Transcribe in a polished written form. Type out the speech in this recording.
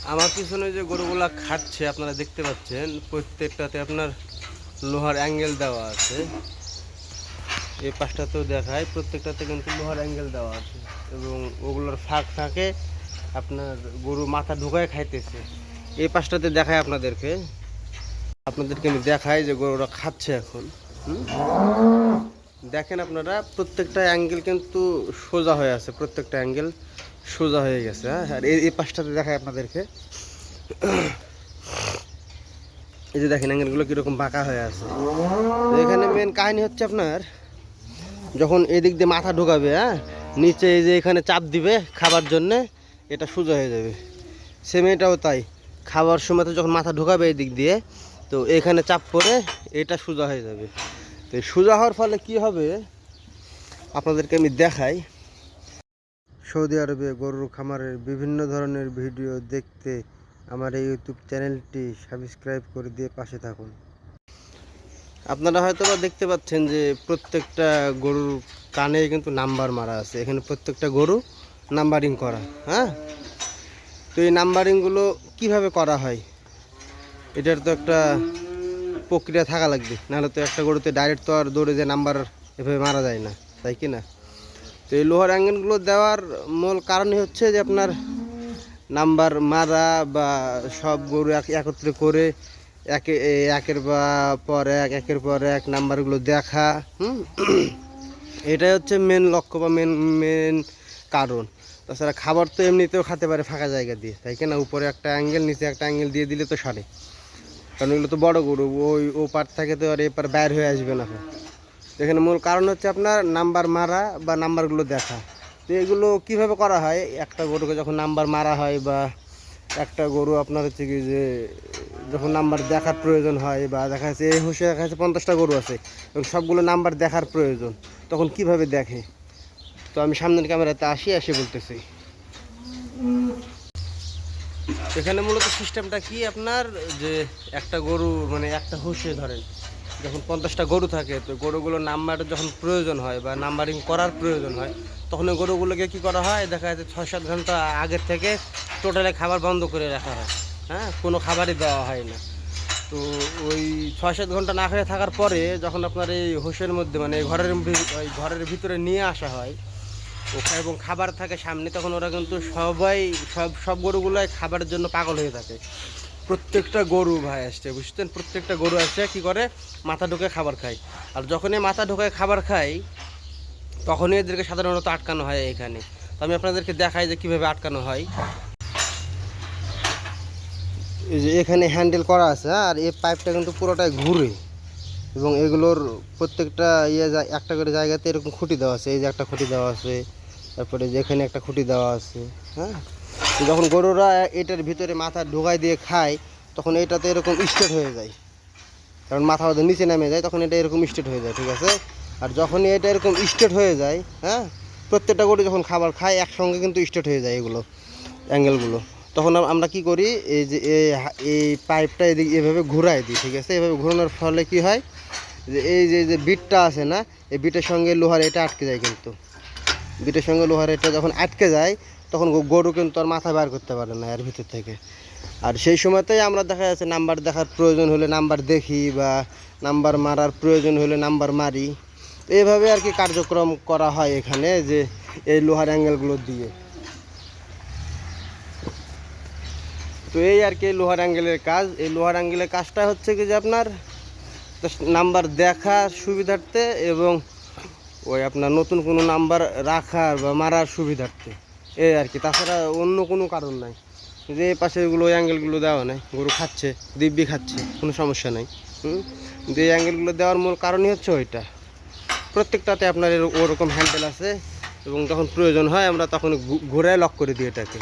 আমার পিছনে যে গরুগুলা খাচ্ছে আপনারা দেখতে পাচ্ছেন, প্রত্যেকটাতে আপনার লোহার অ্যাঙ্গেল দেওয়া আছে। এই পাশটাতেও দেখায়, প্রত্যেকটাতে কিন্তু লোহার অ্যাঙ্গেল দেওয়া আছে এবং ওগুলোর ফাঁক ফাঁকে আপনার গরু মাথা ঢুকায় খাইতেছে। এই পাশটাতে দেখায় আপনাদেরকে আমি দেখাই যে গরুরা খাচ্ছে এখন। দেখেন আপনারা, প্রত্যেকটা অ্যাঙ্গেল কিন্তু সোজা হয়ে আছে, প্রত্যেকটা অ্যাঙ্গেল সোজা হয়ে গেছে। হ্যাঁ, আর এই পাশটাতে দেখায় আপনাদেরকে, এই যে দেখেন অ্যাঙ্গেলগুলো কীরকম বাঁকা হয়ে আছে। তো এখানে মেন কাহিনী হচ্ছে আপনার যখন এদিক দিয়ে মাথা ঢোকাবে, হ্যাঁ, নিচে এই যে এখানে চাপ দিবে খাবার জন্যে, এটা সোজা হয়ে যাবে। সেম এটাও তাই, খাবার সময় তো যখন মাথা ঢোকাবে এই দিক দিয়ে, তো এখানে চাপ পড়ে এটা সোজা হয়ে যাবে। তো সোজা হওয়ার ফলে কি হবে আপনাদেরকে আমি দেখাই। সৌদি আরবে গরুর খামারের বিভিন্ন ধরনের ভিডিও দেখতে আমার এই ইউটিউব চ্যানেলটি সাবস্ক্রাইব করে দিয়ে পাশে থাকুন। আপনারা হয়তো বা দেখতে পাচ্ছেন যে প্রত্যেকটা গরুর কানে কিন্তু নাম্বার মারা আছে, এখানে প্রত্যেকটা গরু নাম্বারিং করা। হ্যাঁ, তো এই নাম্বারিংগুলো কিভাবে করা হয় এটার তো একটা প্রক্রিয়া থাকা লাগবে, নাহলে তো একটা গরুতে ডাইরেক্ট তো আর দৌড়ে যে নাম্বার এভাবে মারা যায় না, তাই কি না? তো এই লোহার অ্যাঙ্গেলগুলো দেওয়ার মূল কারণই হচ্ছে যে আপনার নাম্বার মারা বা সব গরু একত্রে করে একের পর একের পর এক নাম্বারগুলো দেখা। এটাই হচ্ছে মেন লক্ষ্য বা মেন কারণ। তাছাড়া খাবার তো এমনিতেও খেতে পারে ফাঁকা জায়গা দিয়ে, তাই কি না? উপরে একটা অ্যাঙ্গেল, নিচে একটা অ্যাঙ্গেল দিয়ে দিলে তো সারে, কারণ এগুলো তো বড় গরু, ও পার থেকে তো আর এপার বাইর হয়ে আসবে না। এখানে মূল কারণ হচ্ছে আপনার নাম্বার মারা বা নাম্বারগুলো দেখা। তো এগুলো কীভাবে করা হয়, একটা গরুকে যখন নাম্বার মারা হয় বা একটা গরু আপনার হচ্ছে কি যে যখন নাম্বার দেখার প্রয়োজন হয়, বা দেখা যাচ্ছে এই হুঁশে দেখা যাচ্ছে 50টা গরু আছে এবং সবগুলো নাম্বার দেখার প্রয়োজন, তখন কিভাবে দেখে? তো আমি সামনের ক্যামেরাতে আসি বলতেছি। এখানে মূলত সিস্টেমটা কি আপনার, যে একটা গরু মানে একটা হুঁশে ধরেন যখন 50টা গরু থাকে, তো গরুগুলোর নাম্বার যখন প্রয়োজন হয় বা নাম্বারিং করার প্রয়োজন হয়, তখন ওই গরুগুলোকে কী করা হয়, দেখা যাচ্ছে 6-7 ঘন্টা আগের থেকে টোটালি খাবার বন্ধ করে রাখা হয়। হ্যাঁ, কোনো খাবারই দেওয়া হয় না। তো ওই 6-7 ঘন্টা না খেয়ে থাকার পরে যখন আপনার এই হোশের মধ্যে মানে ঘরের ভিতরে নিয়ে আসা হয় এবং খাবার থাকে সামনে, তখন ওরা কিন্তু সব গরুগুলোই খাবারের জন্য পাগল হয়ে থাকে। প্রত্যেকটা গরু ভাই আসছে, বুঝছেন, প্রত্যেকটা গরু আসছে কী করে, মাথা ঢুকে খাবার খায়। আর যখনই মাথা ঢোকায় খাবার খায়, তখনই এদেরকে সাধারণত আটকানো হয় এখানে। তো আমি আপনাদেরকে দেখাই যে কীভাবে আটকানো হয়। এই যে এখানে হ্যান্ডেল করা আছে, আর এই পাইপটা কিন্তু পুরোটাই ঘুরে এবং এগুলোর প্রত্যেকটা একটা করে জায়গাতে এরকম খুঁটি দেওয়া আছে। এই যে একটা খুঁটি দেওয়া আছে, তারপরে যে এখানে একটা খুঁটি দেওয়া আছে। হ্যাঁ, যখন গরুরা এটার ভিতরে মাথা ঢোকাই দিয়ে খায়, তখন এটাতে এরকম স্ট্রেট হয়ে যায়, কারণ মাথা ওদের নিচে নেমে যায়, তখন এটা এরকম স্ট্রেট হয়ে যায়, ঠিক আছে? আর যখনই এটা এরকম স্ট্রেট হয়ে যায়, হ্যাঁ, প্রত্যেকটা গরু যখন খাবার খায় একসঙ্গে কিন্তু স্ট্রেট হয়ে যায় এগুলো অ্যাঙ্গেলগুলো, তখন আমরা কি করি, এই যে এই পাইপটা এদিকে এভাবে ঘুরাই দিই, ঠিক আছে? এভাবে ঘোরানোর ফলে কি হয়, যে এই যে বিটটা আছে না, এই বিটের সঙ্গে লোহার এটা আটকে যায়, কিন্তু বিটের সঙ্গে লোহার এটা যখন আটকে যায়, তখন গরু কিন্তু আর মাথা বার করতে পারে না এর ভিতর থেকে। আর সেই সময়তেই আমরা দেখা যাচ্ছে নাম্বার দেখার প্রয়োজন হলে নাম্বার দেখি, বা নাম্বার মারার প্রয়োজন হলে নাম্বার মারি। এইভাবে আর কি কার্যক্রম করা হয় এখানে, যে এই লোহার অ্যাঙ্গেলগুলো দিয়ে। তো এই আর কি লোহার অ্যাঙ্গেলের কাজ। এই লোহার অ্যাঙ্গেলের কাজটা হচ্ছে কি যে আপনার নাম্বার দেখার সুবিধার্থে এবং ওই আপনার নতুন কোনো নাম্বার রাখার বা মারার সুবিধার্থে, এই আর কি। তাছাড়া অন্য কোনো কারণ নাই। যে এই পাশে এগুলো ওই অ্যাঙ্গেলগুলো দেওয়া নেই, গরু খাচ্ছে, দিব্যি খাচ্ছে, কোনো সমস্যা নাই। যে এই অ্যাঙ্গেলগুলো দেওয়ার মূল কারণই হচ্ছে ওইটা। প্রত্যেকটাতে আপনার ওরকম হ্যান্ডেল আছে এবং যখন প্রয়োজন হয় আমরা তখন ঘুরে লক করে দিই এটাকে।